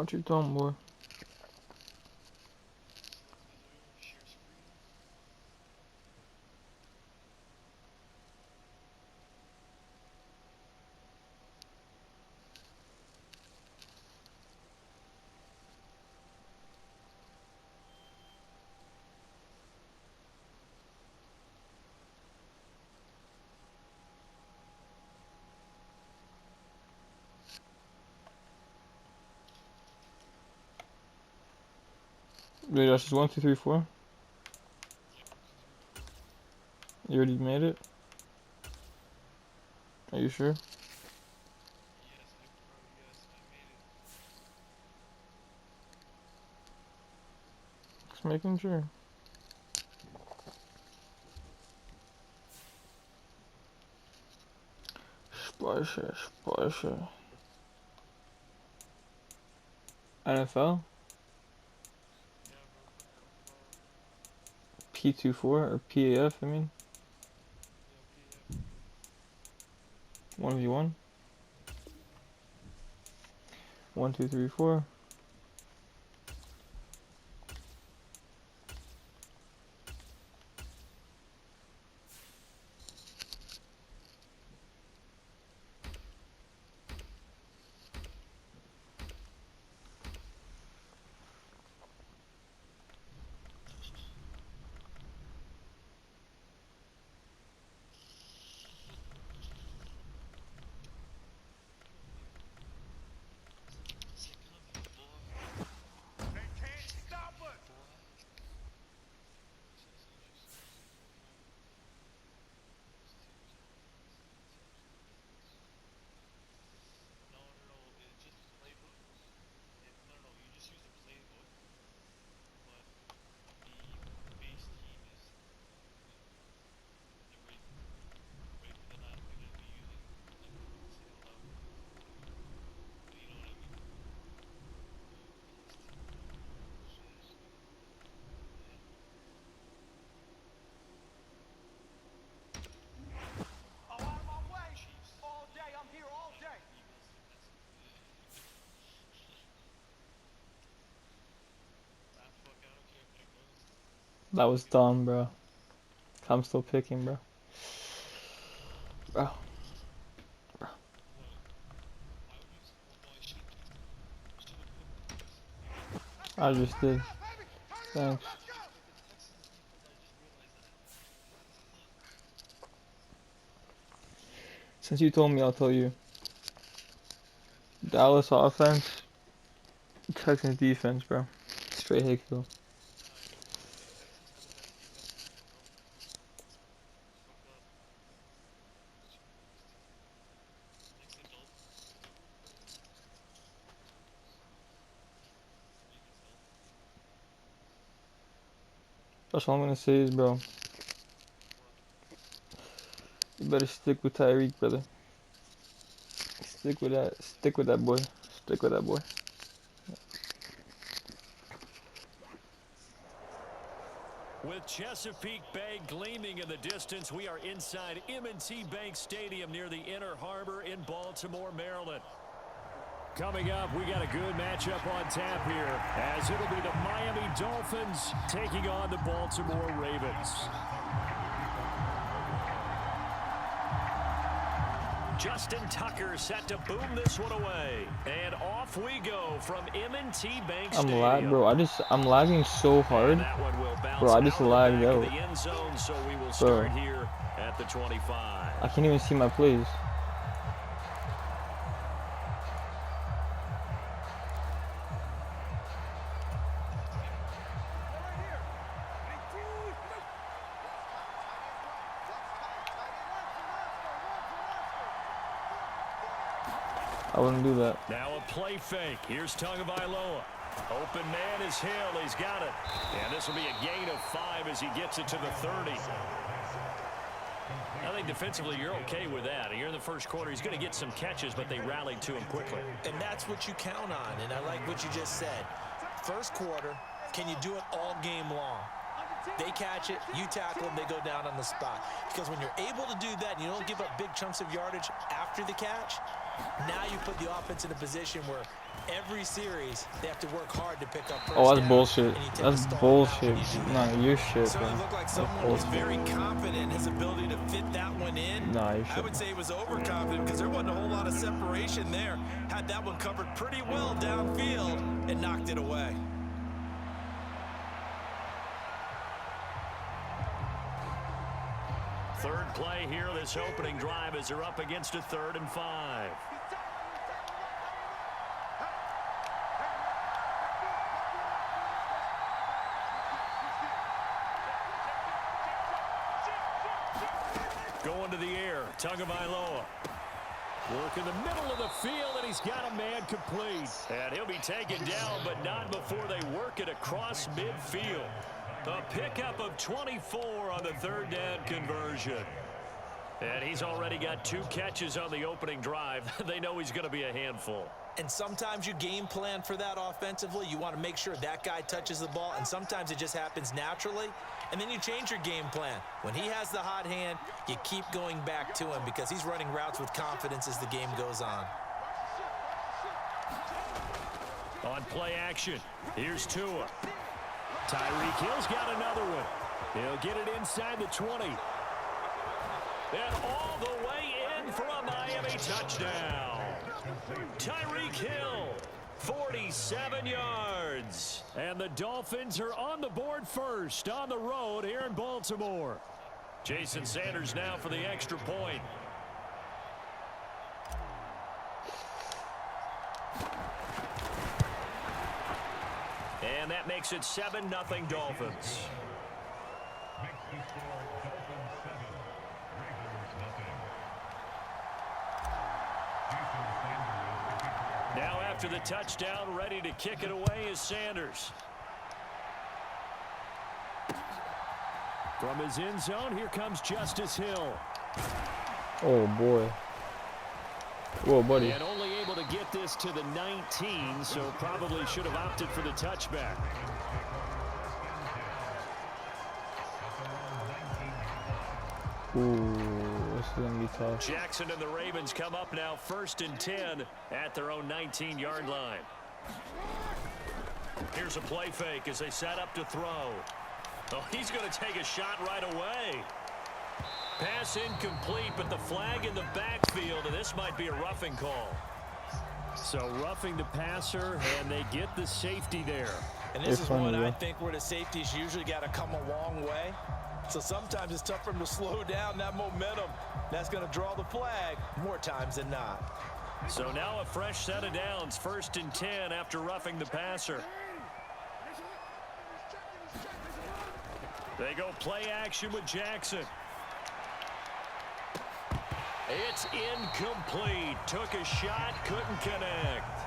Watch your tone, boy. Wait, that's just 1, 2, 3, 4. You already made it? Are you sure? Just making sure. Speicher. NFL? P24 or PAF, I mean. 1v1. 1, 2, 3, 4. That was dumb, bro. I'm still picking, bro. Bro. I just did. Thanks. Since you told me, I'll tell you. Dallas offense, Texans defense, bro. Straight hit kill. That's all I'm gonna say is, bro, you better stick with Tyreek, brother. Stick with that. Stick with that boy. Stick with that boy. With Chesapeake Bay gleaming in the distance, we are inside M&T Bank Stadium near the Inner Harbor in Baltimore, Maryland. Coming up, we got a good matchup on tap here, as it'll be the Miami Dolphins taking on the Baltimore Ravens. Justin Tucker set to boom this one away. And off we go from M&T Bank Stadium. Bro. I'm lagging so hard. Bro, I just lagged out. Zone, so we will start here at the 25. I can't even see my plays. I wouldn't do that. Now a play fake. Here's Tagovailoa. Open man is Hill. He's got it. And this will be a gain of 5 as he gets it to the 30. I think defensively you're okay with that. Here in the first quarter, he's going to get some catches, but they rallied to him quickly. And that's what you count on, and I like what you just said. First quarter, can you do it all game long? They catch it, you tackle them, they go down on the spot. Because when you're able to do that and you don't give up big chunks of yardage after the catch, now you put the offense in a position where every series they have to work hard to pick up first Oh, that's down, bullshit. and you take That's a stall bullshit. when you do Nah, that. you're shit, So bro. it looked like That's someone was bullshit. very confident in his ability to fit that one in. Nah, you're I shit. would say he was overconfident because there wasn't a whole lot of separation there. Had that one covered pretty well downfield and knocked it away. Third play here, this opening drive, as they're up against a 3rd and 5. Going to the air, Tagovailoa. Work in the middle of the field, and he's got a man complete. And he'll be taken down, but not before they work it across midfield. A pickup of 24 on the 3rd down conversion. And he's already got 2 catches on the opening drive. They know he's going to be a handful. And sometimes you game plan for that offensively. You want to make sure that guy touches the ball, and sometimes it just happens naturally. And then you change your game plan. When he has the hot hand, you keep going back to him because he's running routes with confidence as the game goes on. On play action, here's Tua. Tyreek Hill's got another one. He'll get it inside the 20. And all the way in for a Miami touchdown. Tyreek Hill, 47 yards. And the Dolphins are on the board first on the road here in Baltimore. Jason Sanders now for the extra point. And that makes it 7-0 Dolphins. Now after the touchdown, ready to kick it away is Sanders. From his end zone, here comes Justice Hill. Oh, boy. Whoa, buddy. And only able to get this to the 19, so probably should have opted for the touchback. Ooh, this is going to be tough. Jackson and the Ravens come up now 1st and 10 at their own 19-yard line. Here's a play fake as they set up to throw. Oh, he's going to take a shot right away. Pass incomplete, but the flag in the backfield, and this might be a roughing call. So roughing the passer, and they get the safety there. And this is one I think where the safety's usually got to come a long way. So sometimes it's tough for him to slow down that momentum. That's going to draw the flag more times than not. So now a fresh set of downs, 1st and 10 after roughing the passer. They go play action with Jackson. It's incomplete. Took a shot, couldn't connect.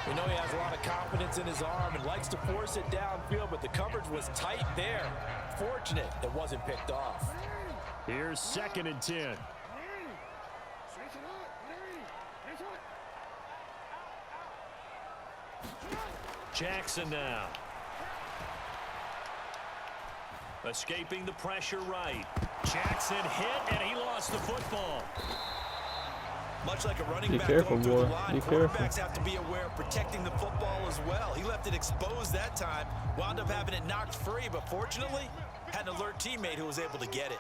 We know he has a lot of confidence in his arm and likes to force it downfield, but the coverage was tight there. Fortunate it wasn't picked off. Here's 2nd and 10. Jackson now. Escaping the pressure right. Jackson hit, and he lost the football. Much like a running back careful, going through the boy. line, Be careful. quarterbacks have to be aware of protecting the football as well. He left it exposed that time, wound up having it knocked free, but fortunately, had an alert teammate who was able to get it.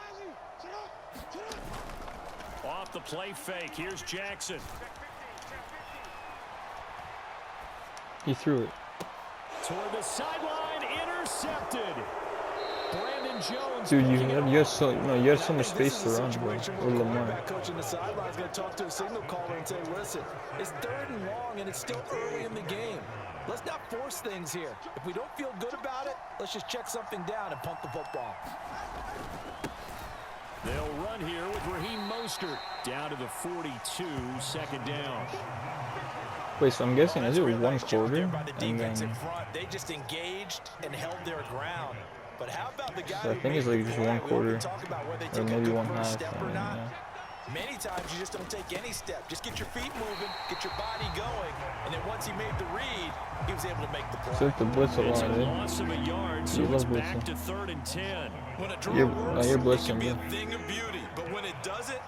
Off the play fake, here's Jackson. He threw it. Toward the sideline, intercepted. Brandon Jones. Dude, you have so much space to run, bro. With Lamar. Coach in the sideline is going to talk to a signal caller and say, listen, it's 3rd and long, and it's still early in the game. Let's not force things here. If we don't feel good about it, let's just check something down and punt the football. They'll run here with Raheem Mostert down to the 42, 2nd down. Wait, so I'm guessing is it one Nice job there quarter? by the And defense then, in front. They just engaged and held their ground. But how about the guy so I who think it's made like the just play? one We quarter, often talk about whether they or took a maybe good one first half. step or And then, not. yeah. Many times you just don't take any step. Just get your feet moving, get your body going, and then once he made the read, he was able to make the play. Took the blitz a It's lot, a dude. loss of a yard, so it's back to 3rd and 10. When a draw You're works, blitzing, it can be a dude. thing of beauty, but when it doesn't,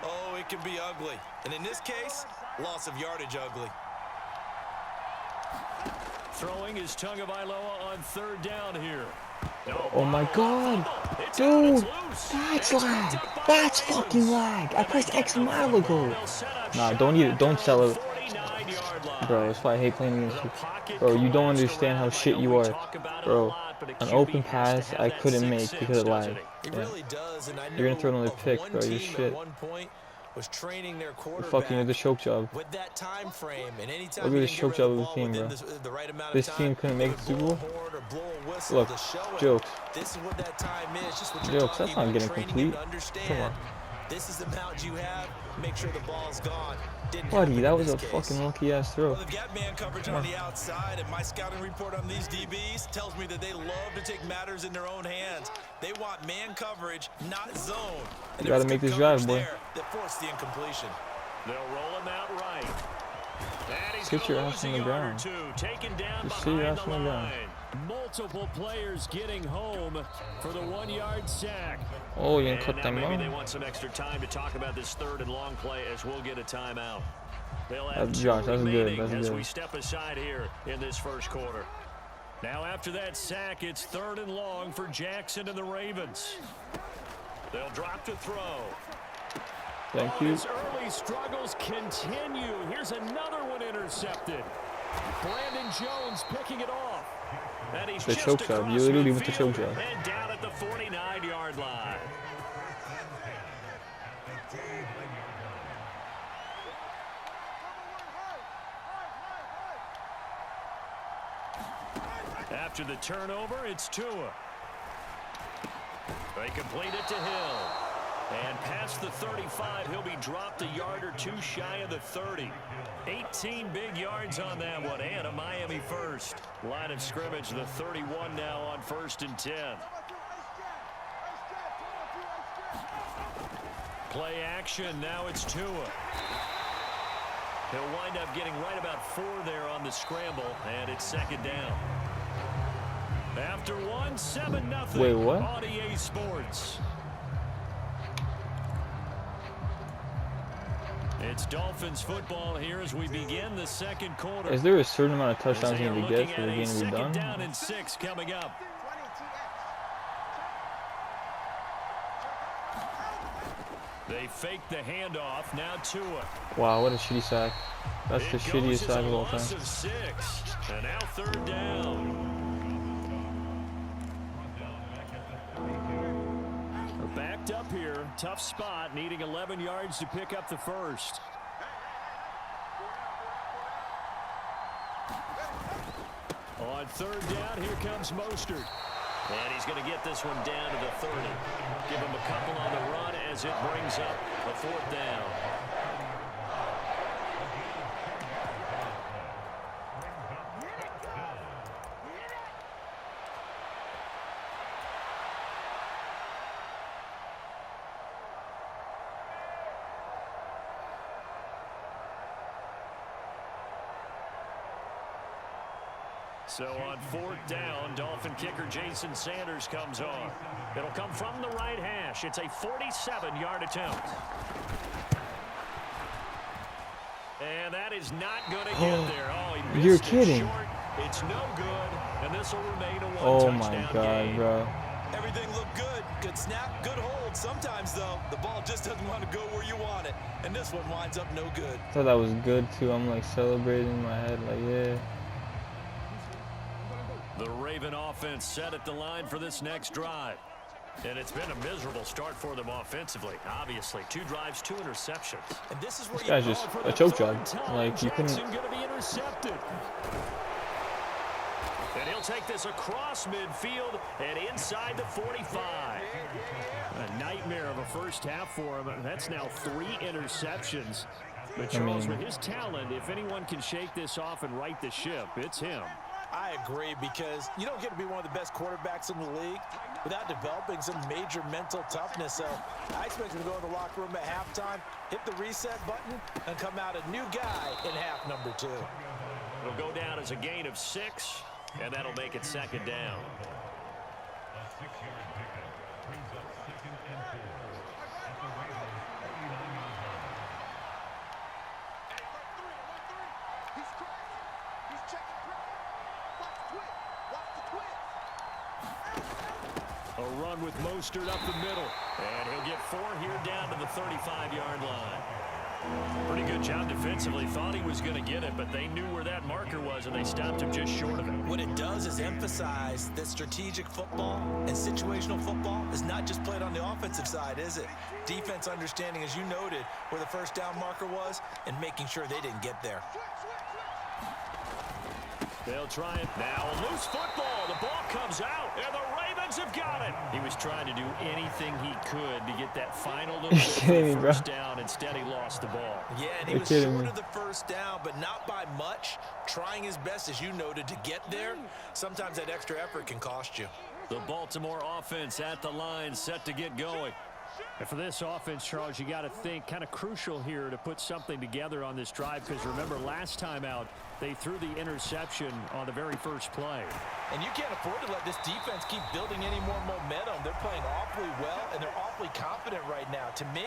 oh, it can be ugly. And in this case, loss of yardage ugly. Throwing is Tagovailoa on 3rd down here. Oh my god. Dude, that's lag. That's fucking lag. I pressed X a mile ago. Nah, don't sell it. Bro, that's why I hate playing against you. Bro, you don't understand how shit you are. Bro, an open pass I couldn't make because of lag. Yeah. You're gonna throw another pick, bro. You're shit. Was training their quarterback You're fucking with the choke job. with that time frame, and anytime Look at this choke job of the team, bro. This team couldn't make the Super Bowl. Look, jokes. This is what that time is. Just what you're Jokes, that's not getting complete. Come on. This is the amount you have. Make sure the ball's gone. Buddy, that was a fucking lucky ass throw. Well, they've got man coverage on the outside, and my scouting report on these DBs tells me that they love to take matters in their own hands. They want man coverage, not zone. And You gotta make this drive, boy. That forced the incompletion. They'll roll him out right. Sit your ass on the ground. Just sit your ass on the ground. Multiple players getting home for the 1-yard sack. Oh, you gonna cut them maybe off? they want some extra time to talk about this 3rd and long play as we'll get a timeout. They'll have That's Josh, that's good, remaining that's as good. we step aside here in this 1st quarter. Now after that sack, it's 3rd and long for Jackson and the Ravens. They'll drop to throw. Thank you. His early struggles continue. Here's another one intercepted. Brandon Jones picking it off. And he's The just choke job. You literally with the choke job. and down at the 49-yard line. After the turnover, it's Tua. They complete it to Hill. And past the 35, he'll be dropped a yard or two shy of the 30. 18 big yards on that one, and a Miami first. Line of scrimmage, the 31 now on 1st and 10. Play action, now it's Tua. He'll wind up getting right about 4 there on the scramble, and it's 2nd down. After 1, 7-0. Wait, what? On EA Sports. It's Dolphins football here as we begin the 2nd quarter. Is there a certain amount of touchdowns you need to get Looking for the at a game to be 2nd done? down and 6 coming up. They fake the handoff. Now Tua. Wow, what a shitty sack. That's the shittiest sack of all time. Loss of 6. And now 3rd down. We're backed up here. Tough spot. Needing 11 yards to pick up the first. On 3rd down, here comes Mostert. And he's going to get this one down to the 30. Give him a couple on the run as it brings up a 4th down. So on 4th down, Dolphin kicker Jason Sanders comes on. It'll come from the right hash. It's a 47-yard attempt. And that is not going to get there. Oh, he You're missed it kidding. short. It's no good, and this will remain a Oh my one-touchdown god, game. bro. Everything looked good. Good snap, good hold. Sometimes, though, the ball just doesn't want to go where you want it. And this one winds up no good. I thought that was good too. I'm like celebrating in my head, like, yeah. The Raven offense set at the line for this next drive. And it's been a miserable start for them offensively. Obviously, 2 drives, 2 interceptions. And this is where This guy's just a choke job. Like, you couldn't... Jackson gonna be intercepted. And he'll take this across midfield and inside the 45. A nightmare of a first half for him. That's now 3 interceptions. But Charles, with his talent, if anyone can shake this off and right the ship, it's him. I agree, because you don't get to be one of the best quarterbacks in the league without developing some major mental toughness. So I expect him to go in the locker room at halftime, hit the reset button, and come out a new guy in half number 2. It'll go down as a gain of 6, and that'll make it second down. A run with Mostert up the middle. And he'll get 4 here down to the 35-yard line. Pretty good job defensively. Thought he was going to get it, but they knew where that marker was, and they stopped him just short of it. What it does is emphasize that strategic football and situational football is not just played on the offensive side, is it? Defense understanding, as you noted, where the first down marker was and making sure they didn't get there. They'll try it now. A loose football. The ball comes out, and the Ravens have got it. He was trying to do anything he could to get that final little bit of first down. Instead, he lost the ball. Yeah, and he was short of the first down, but not by much. Trying his best, as you noted, to get there. Sometimes that extra effort can cost you. The Baltimore offense at the line, set to get going. And for this offense, Charles, you got to think kind of crucial here to put something together on this drive, because remember, last time out, they threw the interception on the very first play. And you can't afford to let this defense keep building any more momentum. They're playing awfully well, and they're awfully confident right now. To me,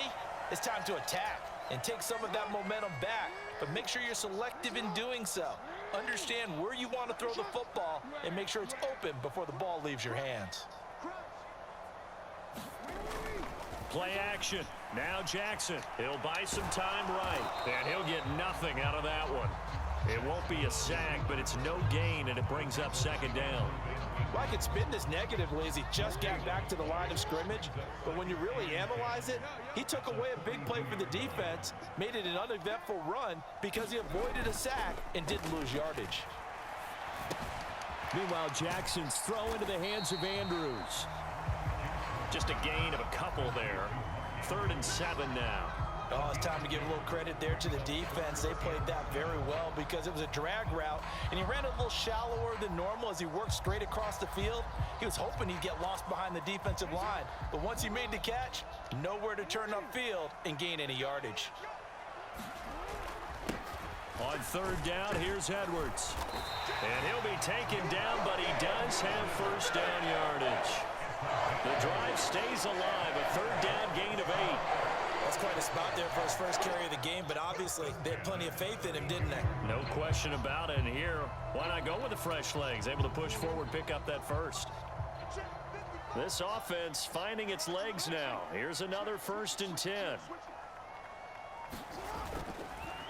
it's time to attack and take some of that momentum back, but make sure you're selective in doing so. Understand where you want to throw the football and make sure it's open before the ball leaves your hands. Play action. Now Jackson. He'll buy some time right, and he'll get nothing out of that one. It won't be a sack, but it's no gain, and it brings up second down. Well, I could spin this negatively as he just got back to the line of scrimmage, but when you really analyze it, he took away a big play for the defense, made it an uneventful run because he avoided a sack and didn't lose yardage. Meanwhile, Jackson's throw into the hands of Andrews. Just a gain of a couple there. 3rd and 7 now. Oh, it's time to give a little credit there to the defense. They played that very well because it was a drag route, and he ran a little shallower than normal as he worked straight across the field. He was hoping he'd get lost behind the defensive line, but once he made the catch, nowhere to turn upfield and gain any yardage. On 3rd down, here's Edwards. And he'll be taken down, but he does have first down yardage. The drive stays alive, a 3rd down gain of 8. That's quite a spot there for his first carry of the game, but obviously they had plenty of faith in him, didn't they? No question about it. And here, why not go with the fresh legs? Able to push forward, pick up that first. This offense finding its legs now. Here's another 1st and 10.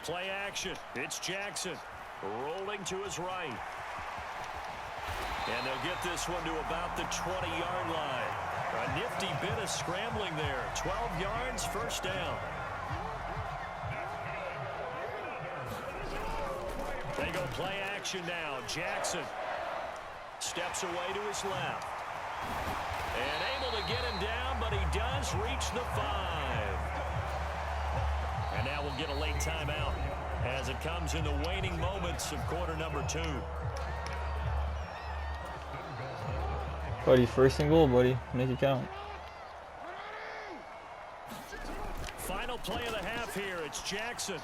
Play action. It's Jackson rolling to his right. And they'll get this one to about the 20-yard line. A nifty bit of scrambling there. 12 yards, first down. They go play action now. Jackson steps away to his left. And able to get him down, but he does reach the 5. And now we'll get a late timeout as it comes in the waning moments of quarter number 2. Buddy, 1st and goal, buddy. Make it count. Final play of the half here. It's Jackson.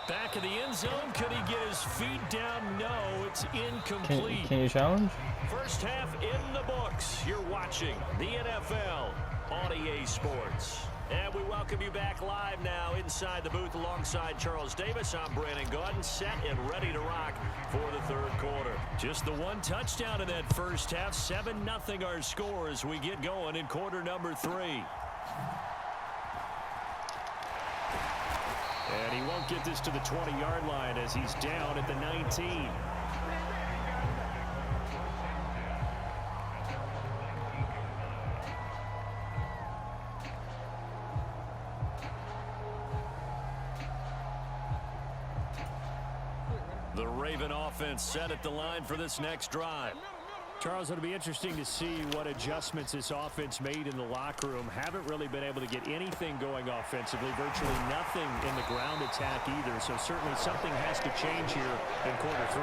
Back in the end zone. Could he get his feet down? No, it's incomplete. Can you challenge? First half in the books. You're watching the NFL on EA Sports. And we welcome you back live now inside the booth alongside Charles Davis. I'm Brandon Gaudin, set and ready to rock for the 3rd quarter. Just the one touchdown in that first half. 7-0 our score as we get going in quarter number 3. And he won't get this to the 20-yard line as he's down at the 19. The Raven offense set at the line for this next drive. Charles, it'll be interesting to see what adjustments this offense made in the locker room. Haven't really been able to get anything going offensively, virtually nothing in the ground attack either. So certainly something has to change here in quarter 3.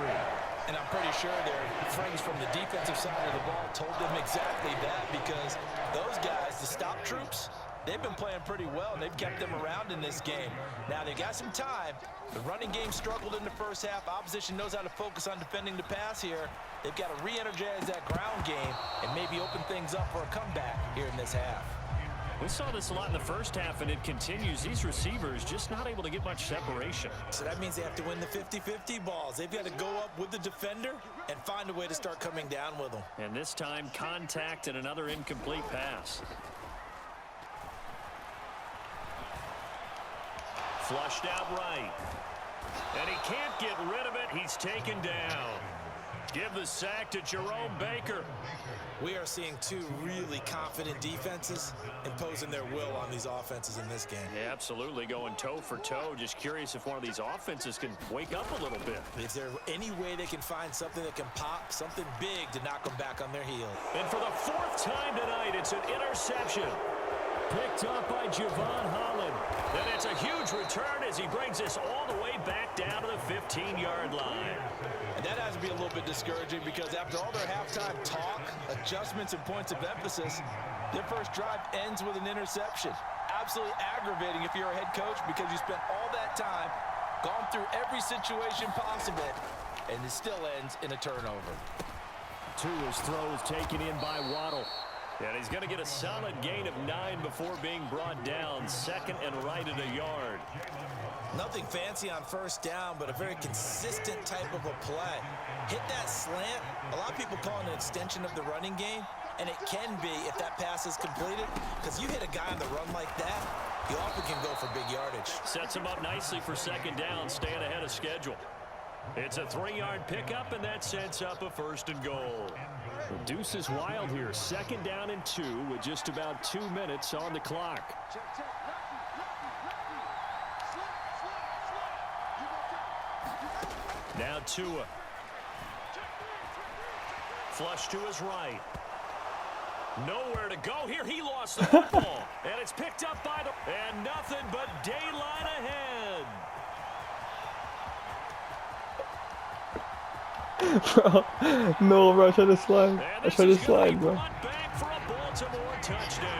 And I'm pretty sure their friends from the defensive side of the ball told them exactly that, because those guys, the stop troops, they've been playing pretty well, and they've kept them around in this game. Now, they got some time. The running game struggled in the first half. Opposition knows how to focus on defending the pass here. They've got to re-energize that ground game and maybe open things up for a comeback here in this half. We saw this a lot in the first half, and it continues. These receivers just not able to get much separation. So that means they have to win the 50-50 balls. They've got to go up with the defender and find a way to start coming down with them. And this time, contact and another incomplete pass. Flushed out right. And he can't get rid of it. He's taken down. Give the sack to Jerome Baker. We are seeing two really confident defenses imposing their will on these offenses in this game. Yeah, absolutely, going toe for toe. Just curious if one of these offenses can wake up a little bit. Is there any way they can find something that can pop, something big to knock them back on their heels? And for the fourth time tonight, it's an interception. Picked up by Javon Holland. And it's a huge return as he brings us all the way back down to the 15-yard line. And that has to be a little bit discouraging, because after all their halftime talk, adjustments, and points of emphasis, their first drive ends with an interception. Absolutely aggravating if you're a head coach, because you spent all that time, gone through every situation possible, and it still ends in a turnover. Tua's throw is taken in by Waddle. And he's going to get a solid gain of 9 before being brought down. Second and right at a yard. Nothing fancy on first down, but a very consistent type of a play. Hit that slant. A lot of people call it an extension of the running game, and it can be if that pass is completed, because you hit a guy on the run like that, you often can go for big yardage. Sets him up nicely for second down, staying ahead of schedule. It's a 3-yard pickup, and that sets up a first and goal. The deuce is wild here. Second down and 2 with just about 2 minutes on the clock. Now Tua. Flush to his right. Nowhere to go here. He lost the football. And it's picked up by the... And nothing but daylight ahead. Bro, no, bro, I tried to slide. I tried to slide, bro. Back for a Baltimore touchdown.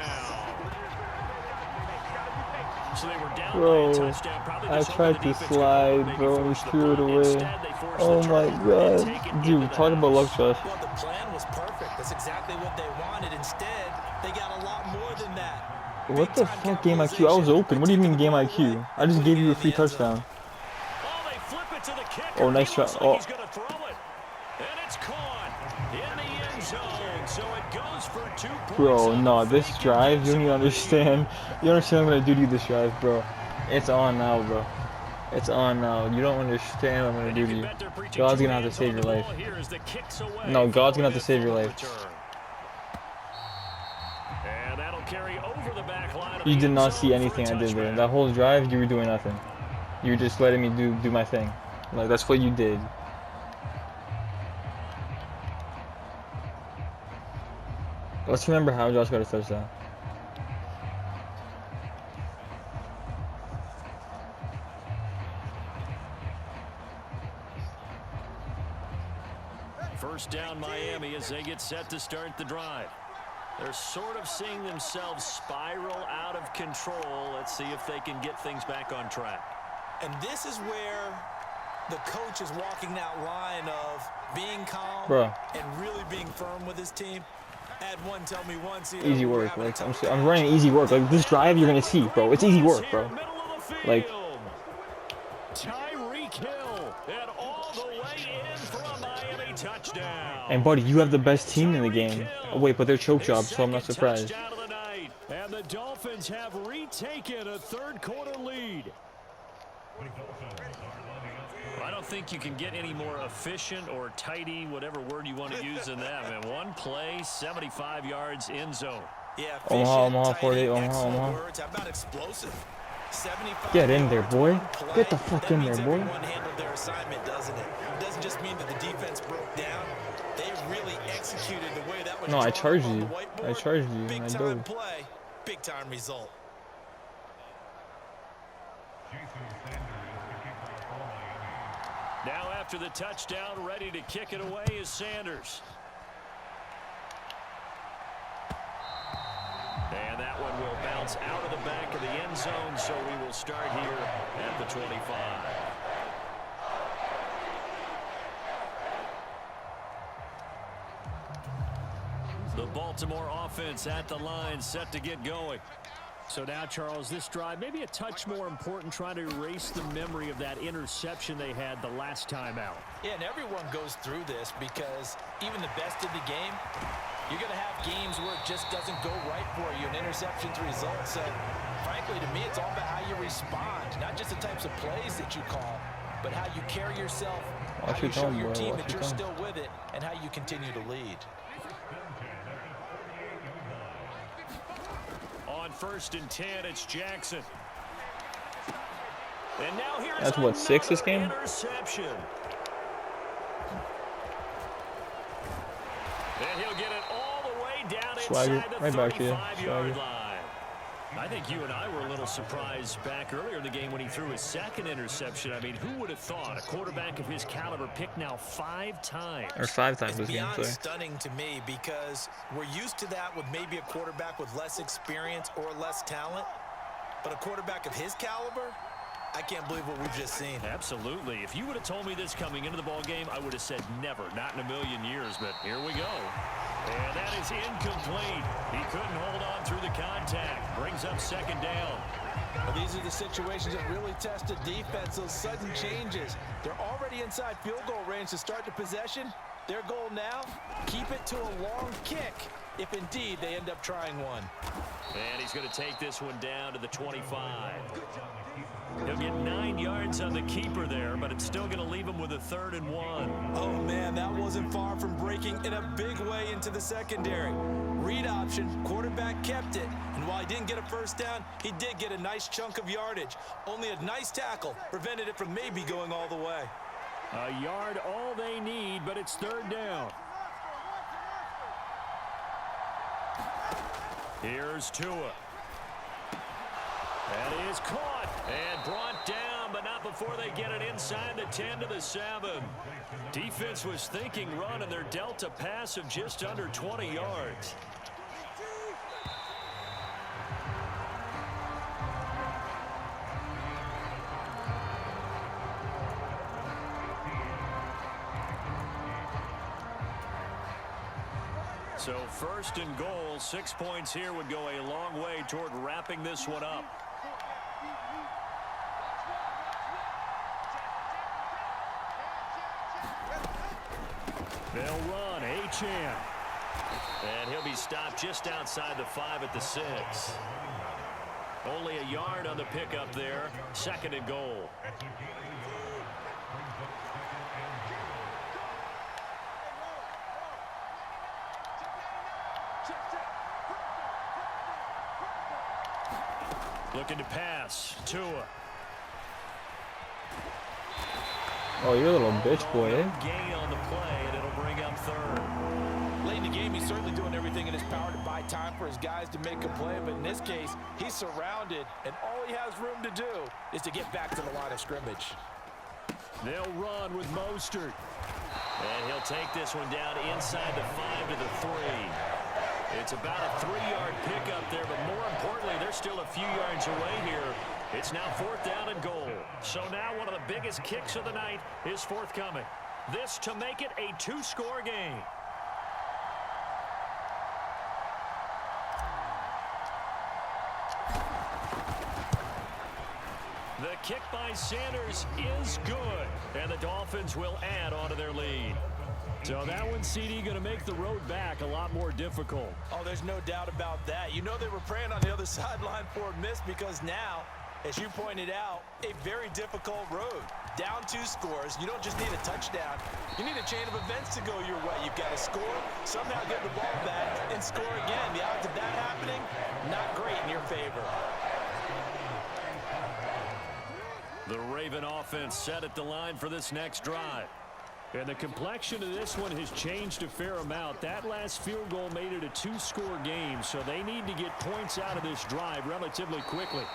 So they were down Bro, by a touchdown. Probably I just tried hoping the to defense could slide, maybe bro, and force the threw it punt. away. Instead, they forced Oh the my turnover and take it god. into Dude, the talk about luck, house. Josh. Well, the plan was perfect. That's exactly what they wanted. Instead, they got a lot more than that. What the fuck, game IQ? I was open. What do you mean game IQ? I just gave you a free touchdown. Oh, they flip it to the kicker. Oh, nice He shot. looks like Oh. he's gonna throw it. And it's caught in the end zone. So it goes for 2 points. Bro, no, this drive, you don't even understand. You don't understand what I'm gonna do to you this drive, bro. It's on now, bro. It's on now. You don't understand what I'm gonna do to you. God's gonna have to save your life. No, God's gonna have to save your life. And that'll carry over the back line. You did not see anything I did there. That whole drive, you were doing nothing. You were just letting me do my thing. Like, that's what you did. Let's remember how Josh got a touchdown. First down Miami as they get set to start the drive. They're sort of seeing themselves spiral out of control. Let's see if they can get things back on track. And this is where the coach is walking that line of being calm and really being firm with his team. Add one, tell me once. Easy work. Like, I'm running easy work. Like, this drive you're gonna see, bro. It's easy work, bro. Like, Tyreek Hill and all the way in for a Miami touchdown. and buddy, you have the best team in the game. Oh, wait, but they're choke jobs, so I'm not surprised. And the Dolphins have retaken a third-quarter lead. I don't think you can get any more efficient or tidy, whatever word you want to use in that. Man, one play, 75 yards in zone. Yeah, Omaha, 48, Omaha. Words. How about explosive? 75 Get in there, boy. play. Get the fuck in there, boy. Everyone handled their assignment, doesn't it? It doesn't just mean that the defense broke down. They really executed the way that was. No, I drawn charged on you. the whiteboard. I charged you, and Big I time dove. play, big time result. Now after the touchdown, ready to kick it away is Sanders. And that one will bounce out of the back of the end zone, so we will start here at the 25. The Baltimore offense at the line, set to get going. So now, Charles, this drive maybe a touch more important, trying to erase the memory of that interception they had the last time out. Yeah, and everyone goes through this because even the best in the game, you're going to have games where it just doesn't go right for you, and interceptions result. So, frankly, to me, it's all about how you respond, not just the types of plays that you call, but how you carry yourself, how you show your team that you're still with it, and how you continue to lead. On 1st and 10, it's Jackson. And now here's that's what, 6 this game? Interception. And he'll get it all the way down inside the 35-yard line. I think you and I were a little surprised back earlier in the game when he threw his second interception. I mean, who would have thought a quarterback of his caliber picked now 5 times? Or 5 times this game, It's sorry. beyond stunning to me because we're used to that with maybe a quarterback with less experience or less talent. But a quarterback of his caliber, I can't believe what we've just seen. Absolutely. If you would have told me this coming into the ball game, I would have said never, not in a million years. But here we go. And that is incomplete. He couldn't hold on through the contact. Brings up 2nd down. Well, these are the situations that really test a defense, those sudden changes. They're already inside field goal range to start the possession. Their goal now, keep it to a long kick, if indeed they end up trying one. And he's going to take this one down to the 25. He'll get 9 yards on the keeper there, but it's still going to leave him with a 3rd and 1. Oh, man, that wasn't far from breaking in a big way into the secondary. Read option, quarterback kept it. And while he didn't get a first down, he did get a nice chunk of yardage. Only a nice tackle prevented it from maybe going all the way. A yard all they need, but it's 3rd down. Here's Tua. That is caught and brought down, but not before they get it inside the 10 to the 7. Defense was thinking run, and they're dealt a pass of just under 20 yards. So 1st and goal, 6 points here would go a long way toward wrapping this one up. They'll run, Achane. And he'll be stopped just outside the 5 at the 6. Only a yard on the pickup there, 2nd and goal. Looking to pass, Tua. Oh, you're a little bitch boy, eh? Gain on the play, and it'll bring up 3rd. Late in the game, he's certainly doing everything in his power to buy time for his guys to make a play, but in this case, he's surrounded, and all he has room to do is to get back to the line of scrimmage. They'll run with Mostert. And he'll take this one down inside the 5 to the 3. It's about a 3-yard pickup there, but more importantly, they're still a few yards away here. It's now 4th down and goal. So now one of the biggest kicks of the night is forthcoming. This to make it a 2-score game. The kick by Sanders is good, and the Dolphins will add on to their lead. So that one, CD, going to make the road back a lot more difficult. Oh, there's no doubt about that. You know they were praying on the other sideline for a miss because now, as you pointed out, a very difficult road. Down 2 scores. You don't just need a touchdown. You need a chain of events to go your way. You've got to score, somehow get the ball back, and score again. The odds of that happening, not great in your favor. The Raven offense set at the line for this next drive. And the complexion of this one has changed a fair amount. That last field goal made it a 2-score game, so they need to get points out of this drive relatively quickly.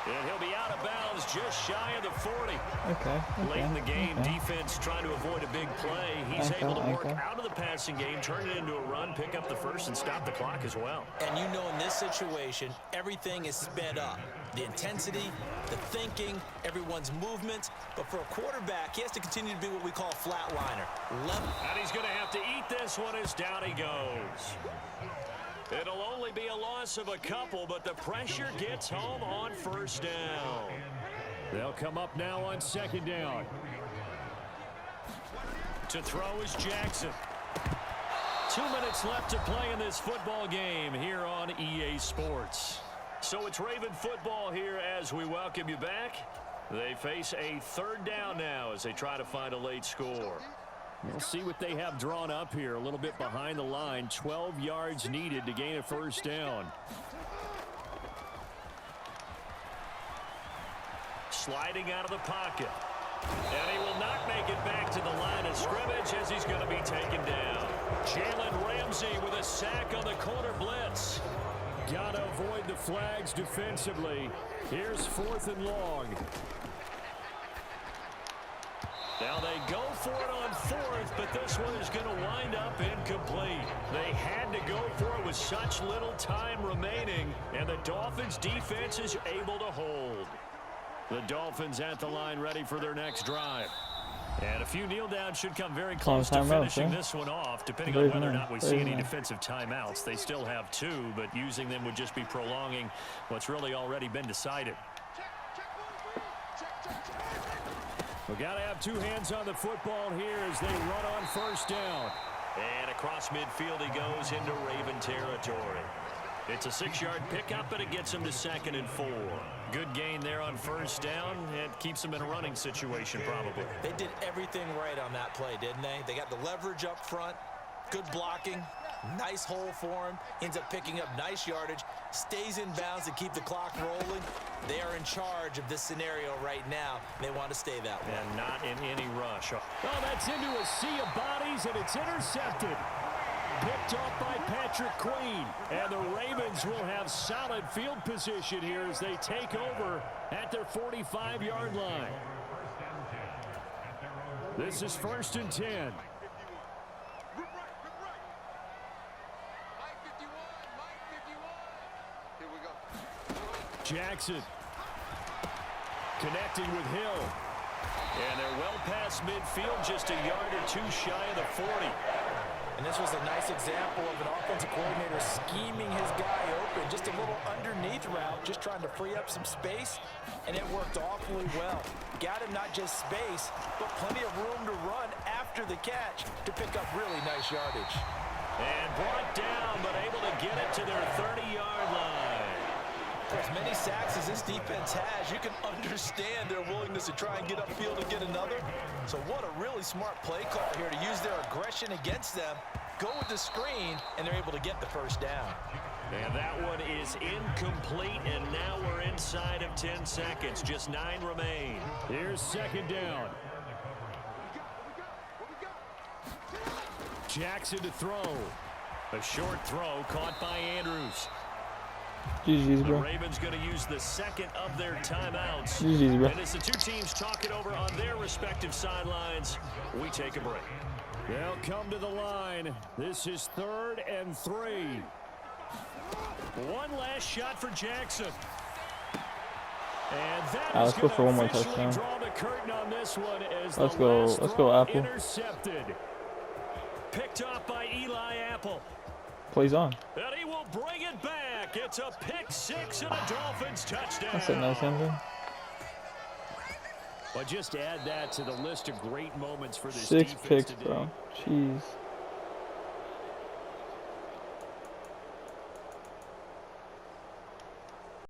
And he'll be out of bounds just shy of the 40. Okay. Late in the game, defense trying to avoid a big play. He's able to work out of the passing game, turn it into a run, pick up the first, and stop the clock as well. And you know in this situation, everything is sped up. The intensity, the thinking, everyone's movement. But for a quarterback, he has to continue to be what we call a flatliner. And he's going to have to eat this one as down he goes. It'll only be a loss of a couple, but the pressure gets home on first down. They'll come up now on second down. To throw is Jackson. 2 minutes left to play in this football game here on EA Sports. So it's Raven football here as we welcome you back. They face a third down now as they try to find a late score. We'll see what they have drawn up here. A little bit behind the line. 12 yards needed to gain a first down. Sliding out of the pocket. And he will not make it back to the line of scrimmage as he's going to be taken down. Jalen Ramsey with a sack on the corner blitz. Got to avoid the flags defensively. Here's 4th and long. Now they go for it on 4th, but this one is going to wind up incomplete. They had to go for it with such little time remaining, and the Dolphins' defense is able to hold. The Dolphins at the line ready for their next drive. And a few kneel downs should come very close to finishing this one off, depending on whether or not we see any defensive timeouts. They still have 2, but using them would just be prolonging what's really already been decided. We got to have 2 hands on the football here as they run on first down. And across midfield he goes into Raven territory. It's a 6-yard pickup, but it gets him to 2nd and 4. Good gain there on first down. It keeps him in a running situation probably. They did everything right on that play, didn't they? They got the leverage up front, good blocking, nice hole for him, ends up picking up nice yardage, stays in bounds to keep the clock rolling. They are in charge of this scenario right now. They want to stay that way. And not in any rush. Oh, that's into a sea of bodies, and it's intercepted. Picked off by Patrick Queen. And the Ravens will have solid field position here as they take over at their 45-yard line. This is 1st and 10. Jackson connecting with Hill. And they're well past midfield, just a yard or 2 shy of the 40. And this was a nice example of an offensive coordinator scheming his guy open. Just a little underneath route, just trying to free up some space, and it worked awfully well. Got him not just space, but plenty of room to run after the catch to pick up really nice yardage. And brought down, but able to get it to their 30-yard line. For as many sacks as this defense has, you can understand their willingness to try and get upfield and get another. So what a really smart play call here to use their aggression against them, go with the screen, and they're able to get the first down. And that one is incomplete, and now we're inside of 10 seconds. Just 9 remain. Here's 2nd down. Jackson to throw. A short throw caught by Andrews. GG's, bro. The Ravens going to use the 2nd of their timeouts. GG's, bro. And as the 2 teams talk it over on their respective sidelines, we take a break. They'll come to the line. This is 3rd and 3. One last shot for Jackson. And that let's go for one more touchdown. Draw the curtain on this one as Let's go, Apple. Intercepted. Picked off by Eli Apple. Plays on. And he will bring it back. It's a pick 6 and a Dolphins touchdown. That's a nice ending. But just add that to the list of great moments for this 6 defense picks, today. bro. Jeez.